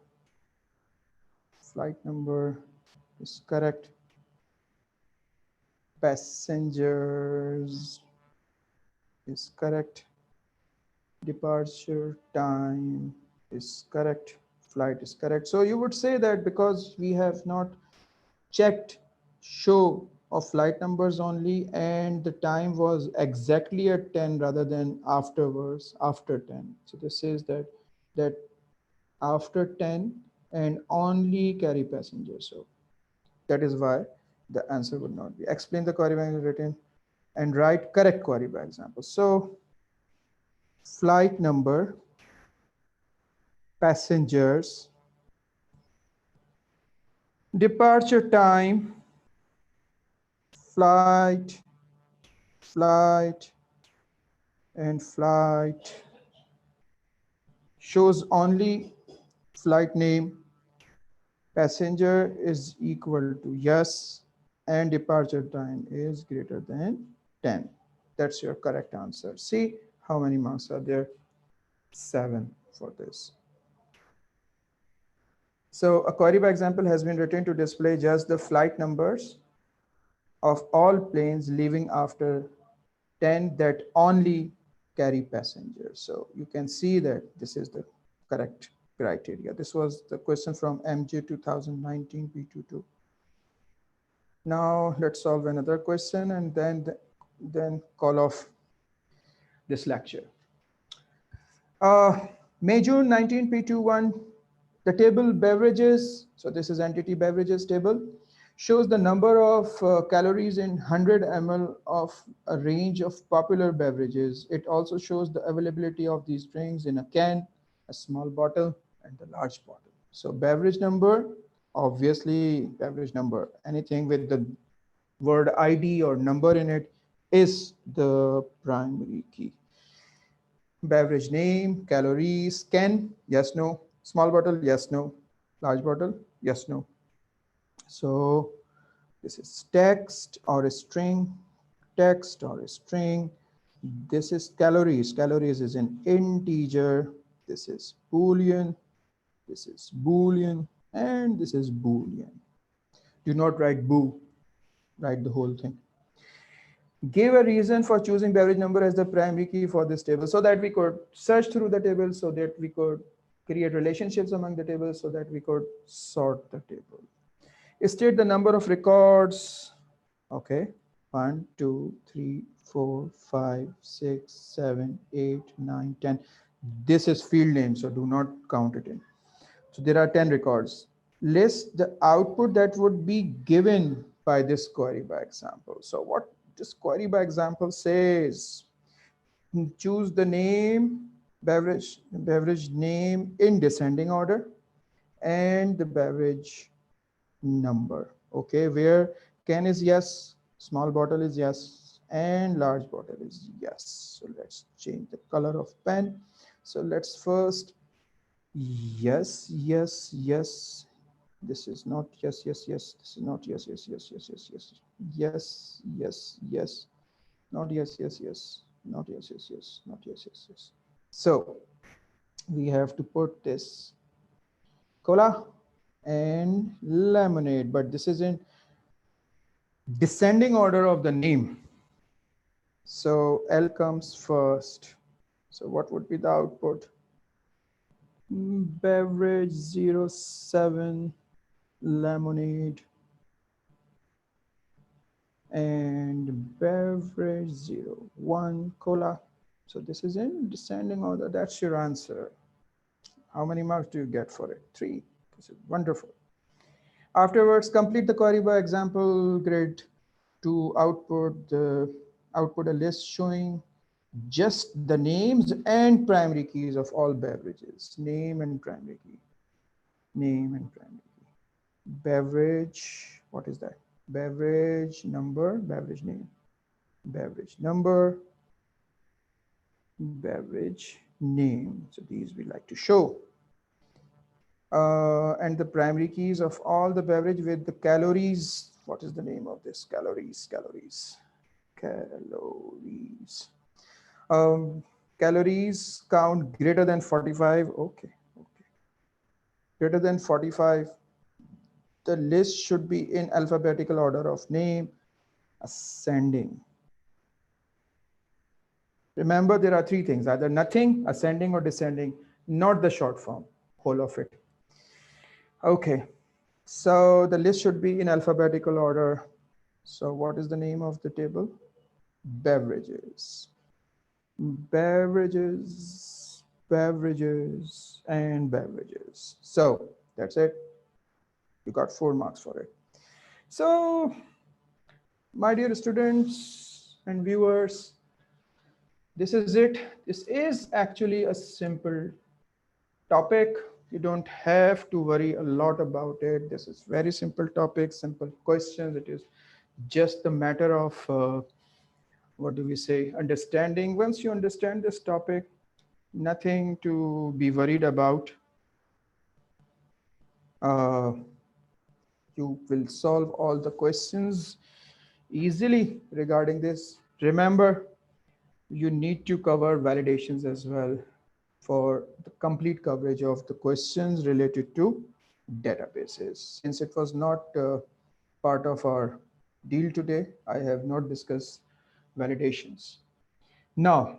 is correct. Passengers is correct. Departure time is correct. Flight is correct. So you would say that because we have not checked show of flight numbers only and the time was exactly at 10 rather than afterwards after 10. So this says that after 10 and only carry passengers. So that is why the answer would not be. Explain the query by written and write correct query by example. So flight number, passengers, departure time, flight, and flight shows only flight name, passenger is equal to yes, and departure time is greater than 10. That's your correct answer. See how many marks are there. 7 for this. So a query by example has been written to display just the flight numbers of all planes leaving after 10 that only carry passengers. So you can see that this is the correct criteria. This was the question from MJ 2019 P22. Now let's solve another question and then call off this lecture. May June 19 P21, the table beverages, so this is entity beverages table, shows the number of calories in 100 ml of a range of popular beverages. It also shows the availability of these drinks in a can, a small bottle, and a large bottle. So beverage number, obviously beverage number, anything with the word ID or number in it is the primary key. Beverage name, calories, can, yes, no. Small bottle, yes, no. Large bottle, yes, no. So this is text or a string, text or a string. This is calories. Calories is an integer. This is Boolean. This is Boolean. And this is Boolean. Do not write boo. Write the whole thing. Give a reason for choosing beverage number as the primary key for this table so that we could search through the table, so that we could create relationships among the tables, so that we could sort the table. State the number of records. Okay, 1, 2, 3, 4, 5, 6, 7, 8, 9, 10. This is field name, so do not count it in. So there are 10 records. List the output that would be given by this query by example. So what this query by example says, choose the name, beverage name in descending order, and the beverage number. Okay, where can is yes, small bottle is yes, and large bottle is yes. So let's change the color of pen. So let's first yes, yes, yes. This is not yes, yes, yes. This is not yes, yes, yes, yes, yes, yes, yes, yes, yes. Not yes, yes, yes. Not yes, yes, yes. Not yes, yes, yes. So we have to put this cola and lemonade, but this is in descending order of the name. So L comes first. So what would be the output? Beverage 07 lemonade and beverage 01 cola. So this is in descending order. That's your answer. How many marks do you get for it? 3. This is wonderful. Afterwards, complete the query by example grid to output a list showing just the names and primary keys of all beverages. Name and primary key. Name and primary key. Beverage, what is that? Beverage number, beverage name. Beverage number, beverage name. So these we like to show. And the primary keys of all the beverage with the calories. What is the name of this? Calories. Calories count greater than 45. Okay. Greater than 45. The list should be in alphabetical order of name, ascending. Remember, there are 3 things, either nothing, ascending, or descending, not the short form, whole of it. Okay, so the list should be in alphabetical order. So what is the name of the table? Beverages. Beverages, beverages, and beverages. So that's it. You got 4 marks for it. So, my dear students and viewers, this is it. This is actually a simple topic. You don't have to worry a lot about it. This is very simple topic, simple questions. It is just a matter of what do we say, understanding. Once you understand this topic, nothing to be worried about. You will solve all the questions easily regarding this. Remember, you need to cover validations as well. for the complete coverage of the questions related to databases. Since it was not part of our deal today, I have not discussed validations. Now,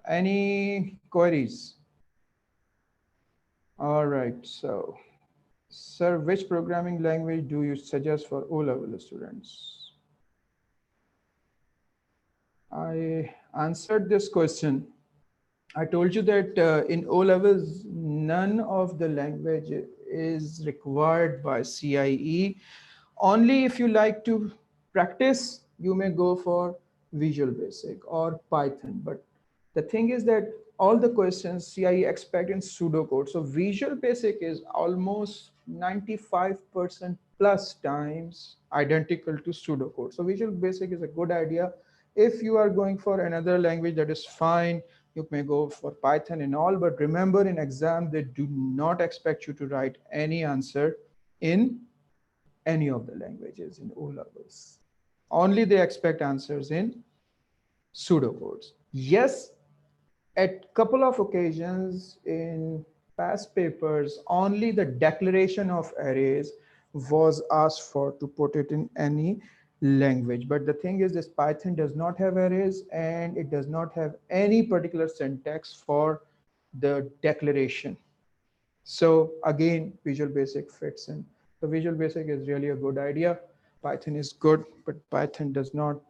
any queries? All right, so, sir, which programming language do you suggest for O-level students? I answered this question. I told you that in O levels, none of the language is required by CIE. Only if you like to practice, you may go for Visual Basic or Python. But the thing is that all the questions CIE expect in pseudocode. So Visual Basic is almost 95% plus times identical to pseudocode. So Visual Basic is a good idea. If you are going for another language, that is fine. You may go for Python and all, but remember in exam, they do not expect you to write any answer in any of the languages in O levels. Only they expect answers in pseudocodes. Yes, at couple of occasions in past papers, only the declaration of arrays was asked for to put it in any language. But the thing is, this Python does not have arrays and it does not have any particular syntax for the declaration. So again, Visual Basic fits in. So Visual Basic is really a good idea. Python is good, but Python does not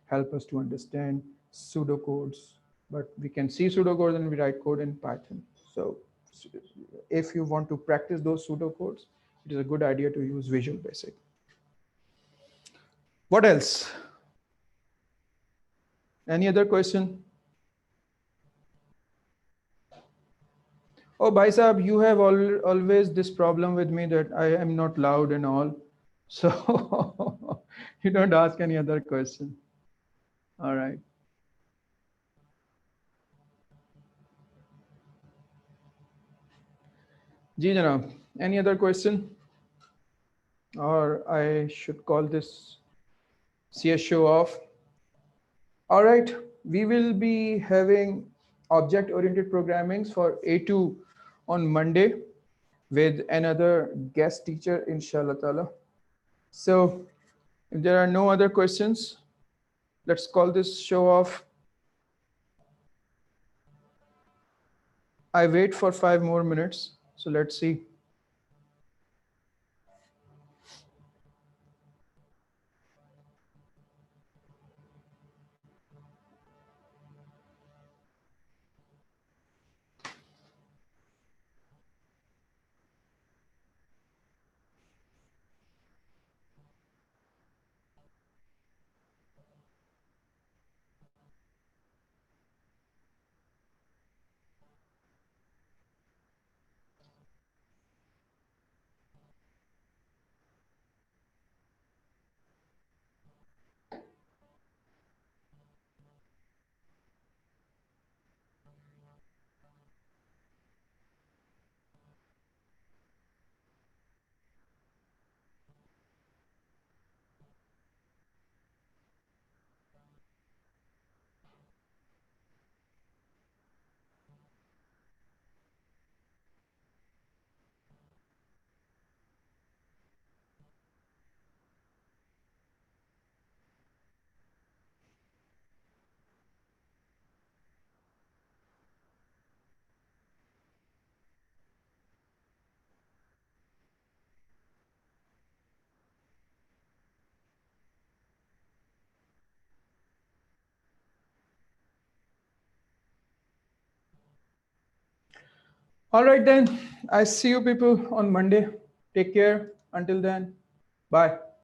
help us to understand pseudocodes. But we can see pseudocodes and we write code in Python. So if you want to practice those pseudocodes, it is a good idea to use Visual Basic. What else? Any other question? Oh, Bhai Saab, you have always this problem with me that I am not loud and all. So you don't ask any other question. All right. Ji Janab, any other question? Or I should call this CS show off. All right. We will be having object-oriented programmings for A2 on Monday with another guest teacher, inshallah ta'ala. So if there are no other questions, let's call this show off. I wait for 5 more minutes. So let's see. All right, then. I see you people on Monday. Take care. Until then, bye.